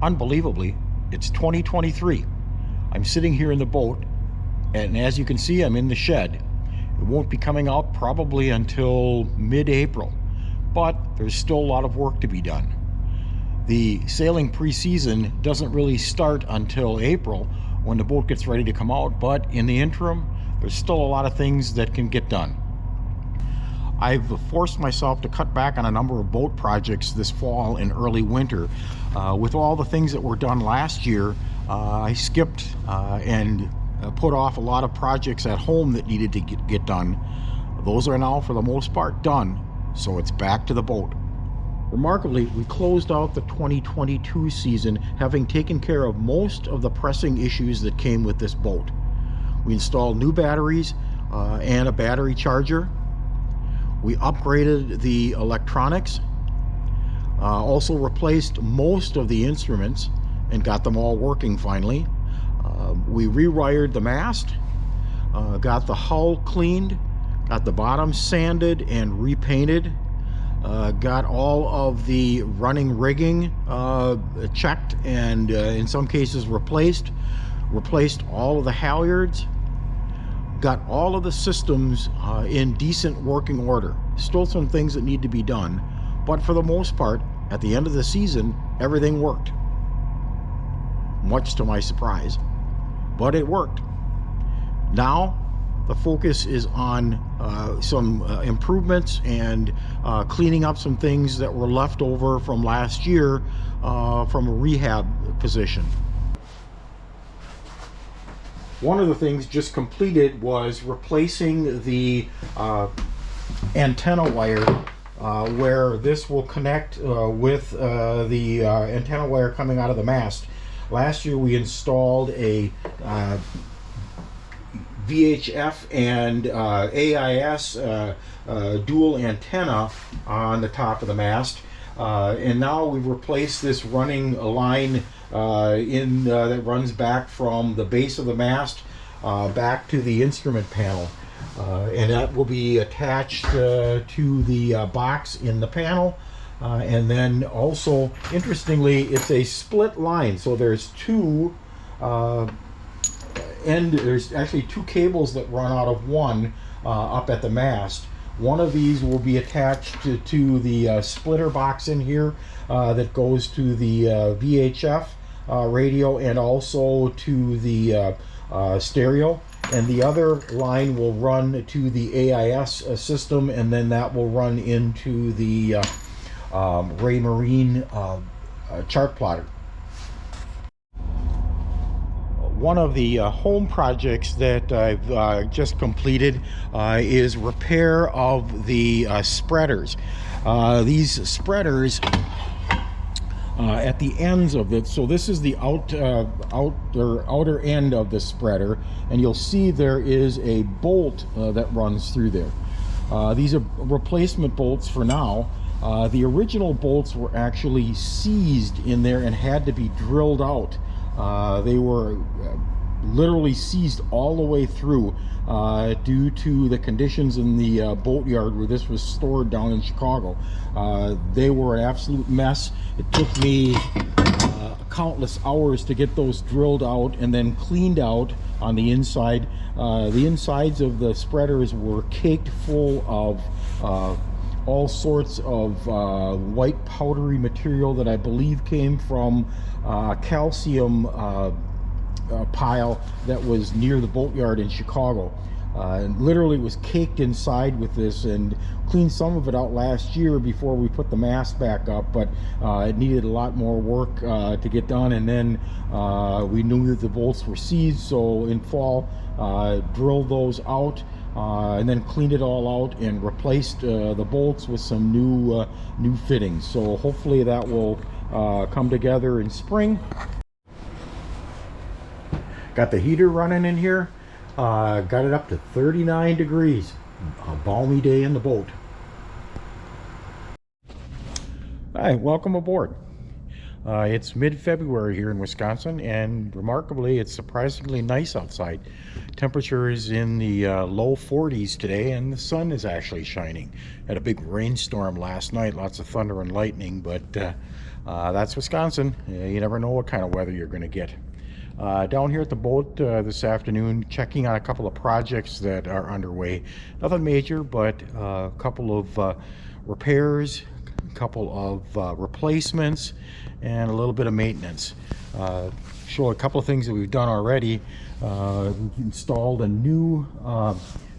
Unbelievably, it's 2023. I'm sitting here in the boat, and as you can see, I'm in the shed. It won't be coming out probably until mid-April, but there's still a lot of work to be done. The sailing pre-season doesn't really start until April when the boat gets ready to come out, but in the interim, there's still a lot of things that can get done. I've forced myself to cut back on a number of boat projects this fall and early winter. With all the things that were done last year, I skipped and put off a lot of projects at home that needed to get done. Those are now, for the most part, done, so it's back to the boat. Remarkably, we closed out the 2022 season having taken care of most of the pressing issues that came with this boat. We installed new batteries and a battery charger. We upgraded the electronics, also replaced most of the instruments and got them all working finally. We rewired the mast, got the hull cleaned, got the bottom sanded and repainted, got all of the running rigging checked and in some cases replaced all of the halyards, got all of the systems in decent working order. Still some things that need to be done, but for the most part, at the end of the season, everything worked. Much to my surprise, but it worked. Now, the focus is on some improvements and cleaning up some things that were left over from last year from a rehab position. One of the things just completed was replacing the antenna wire where this will connect with the antenna wire coming out of the mast. Last year we installed a VHF and AIS dual antenna on the top of the mast, and now we've replaced this running line that runs back from the base of the mast back to the instrument panel, and that will be attached to the box in the panel. And then also, interestingly, it's a split line, so there's there's actually two cables that run out of one up at the mast. One of these will be attached to the splitter box in here that goes to the VHF radio and also to the stereo, and the other line will run to the AIS system, and then that will run into the Ray Marine chart plotter. One of the home projects that I've just completed is repair of the spreaders. These spreaders at the ends of it, so this is the outer end of the spreader, and you'll see there is a bolt that runs through there. These are replacement bolts for now. The original bolts were actually seized in there and had to be drilled out. They were literally seized all the way through due to the conditions in the boatyard where this was stored down in Chicago. They were an absolute mess. It took me countless hours to get those drilled out and then cleaned out on the inside. The insides of the spreaders were caked full of all sorts of white powdery material that I believe came from calcium pile that was near the boatyard in Chicago. And literally was caked inside with this, and cleaned some of it out last year before we put the mast back up, but it needed a lot more work to get done. And then we knew that the bolts were seized, so in fall drilled those out and then cleaned it all out and replaced the bolts with some new fittings. So hopefully that will come together in spring. Got the heater running in here. Got it up to 39 degrees. A balmy day in the boat. Hi, welcome aboard. It's mid-February here in Wisconsin, and remarkably, it's surprisingly nice outside. Temperature is in the low 40s today, and the sun is actually shining. Had a big rainstorm last night, lots of thunder and lightning, but That's Wisconsin. You never know what kind of weather you're going to get. Down here at the boat this afternoon, checking on a couple of projects that are underway. Nothing major, but a couple of repairs, a couple of replacements, and a little bit of maintenance. Show a couple of things that we've done already. We installed a new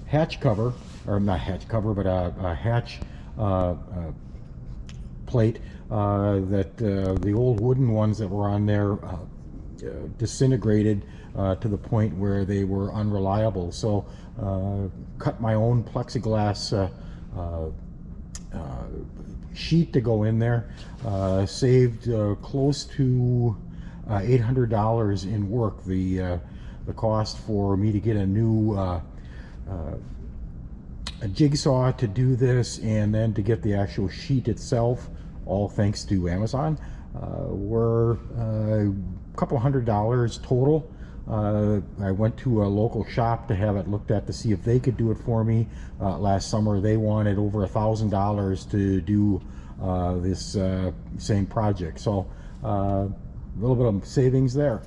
hatch cover, or not hatch cover, but a hatch plate that the old wooden ones that were on there disintegrated to the point where they were unreliable. So cut my own plexiglass sheet to go in there. Saved close to $800 in work. The cost for me to get a new a jigsaw to do this, and then to get the actual sheet itself, all thanks to Amazon, were a couple $100 total. I went to a local shop to have it looked at to see if they could do it for me. Last summer they wanted over $1,000 to do this same project, so a little bit of savings there.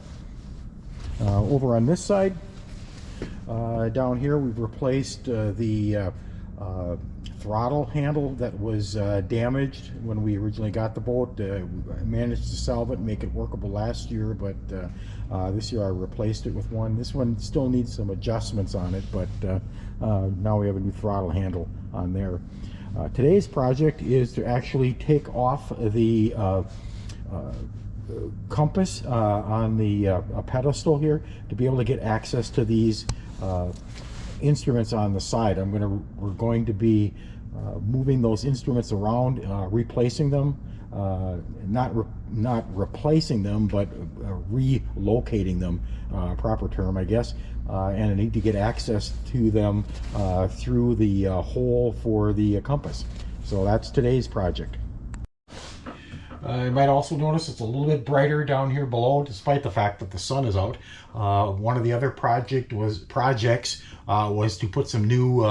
Over on this side, down here, we've replaced the throttle handle that was damaged when we originally got the boat. I managed to salve it and make it workable last year, but this year I replaced it with one. This one still needs some adjustments on it, but now we have a new throttle handle on there. Today's project is to actually take off the compass on the pedestal here to be able to get access to these instruments on the side. We're going to be moving those instruments around, replacing them, not replacing them, but relocating them, proper term, I guess. And I need to get access to them through the hole for the compass. So that's today's project. You might also notice it's a little bit brighter down here below, despite the fact that the sun is out. One of the other projects was to put some new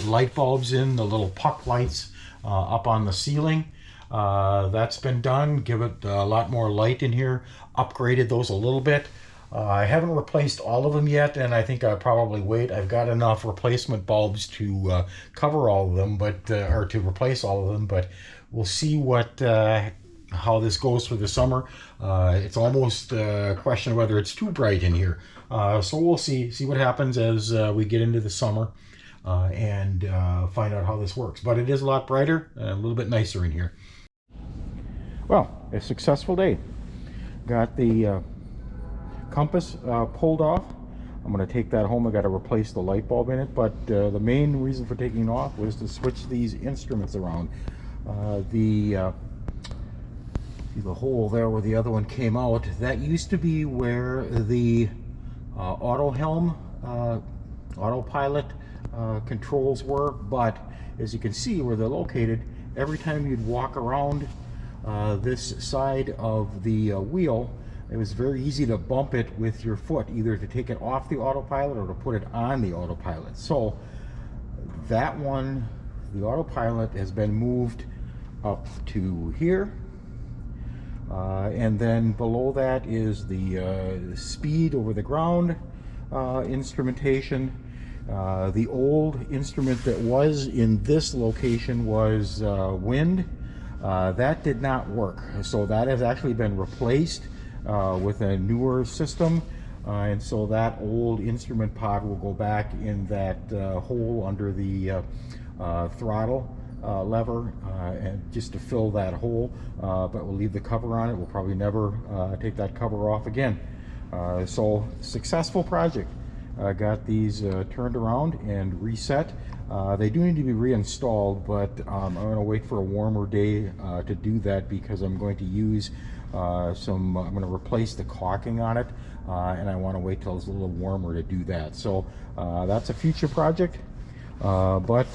light bulbs in, the little puck lights up on the ceiling. That's been done. Give it a lot more light in here. Upgraded those a little bit. I haven't replaced all of them yet, and I think I'll probably wait. I've got enough replacement bulbs to cover all of them, but or to replace all of them. But we'll see what how this goes for the summer. It's almost a question of whether it's too bright in here. So we'll see what happens as we get into the summer and find out how this works. But it is a lot brighter and a little bit nicer in here. Well, a successful day. Got the compass pulled off. I'm going to take that home. I got to replace the light bulb in it, but the main reason for taking it off was to switch these instruments around. The hole there where the other one came out, that used to be where the autopilot controls were, but as you can see where they're located, every time you'd walk around this side of the wheel, it was very easy to bump it with your foot, either to take it off the autopilot or to put it on the autopilot. So that one, the autopilot, has been moved up to here. And then below that is the speed over the ground instrumentation. The old instrument that was in this location was wind. That did not work, so that has actually been replaced with a newer system, and so that old instrument pod will go back in that hole under the throttle lever, and just to fill that hole, but we'll leave the cover on it. We'll probably never take that cover off again. So successful project. Got these turned around and reset. They do need to be reinstalled, but I'm going to wait for a warmer day to do that, because I'm going to use I'm going to replace the caulking on it, and I want to wait till it's a little warmer to do that. So that's a future project, but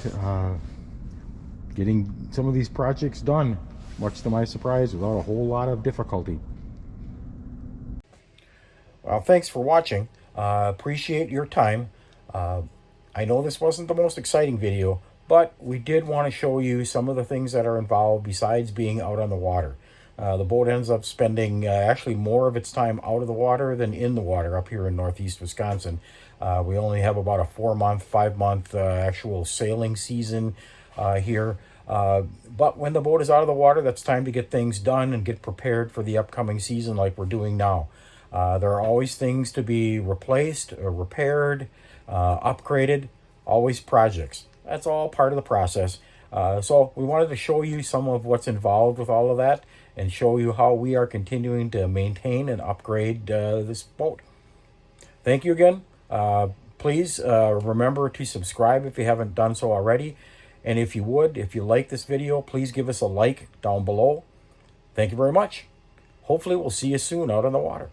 getting some of these projects done, much to my surprise, without a whole lot of difficulty. Well, thanks for watching. Appreciate your time. I know this wasn't the most exciting video, but we did want to show you some of the things that are involved besides being out on the water. The boat ends up spending actually more of its time out of the water than in the water up here in northeast Wisconsin. We only have about a 4-month, 5-month actual sailing season here. But when the boat is out of the water, that's time to get things done and get prepared for the upcoming season like we're doing now. There are always things to be replaced or repaired, upgraded, always projects. That's all part of the process. So we wanted to show you some of what's involved with all of that and show you how we are continuing to maintain and upgrade this boat. Thank you again. Please remember to subscribe if you haven't done so already. And if you like this video, please give us a like down below. Thank you very much. Hopefully we'll see you soon out on the water.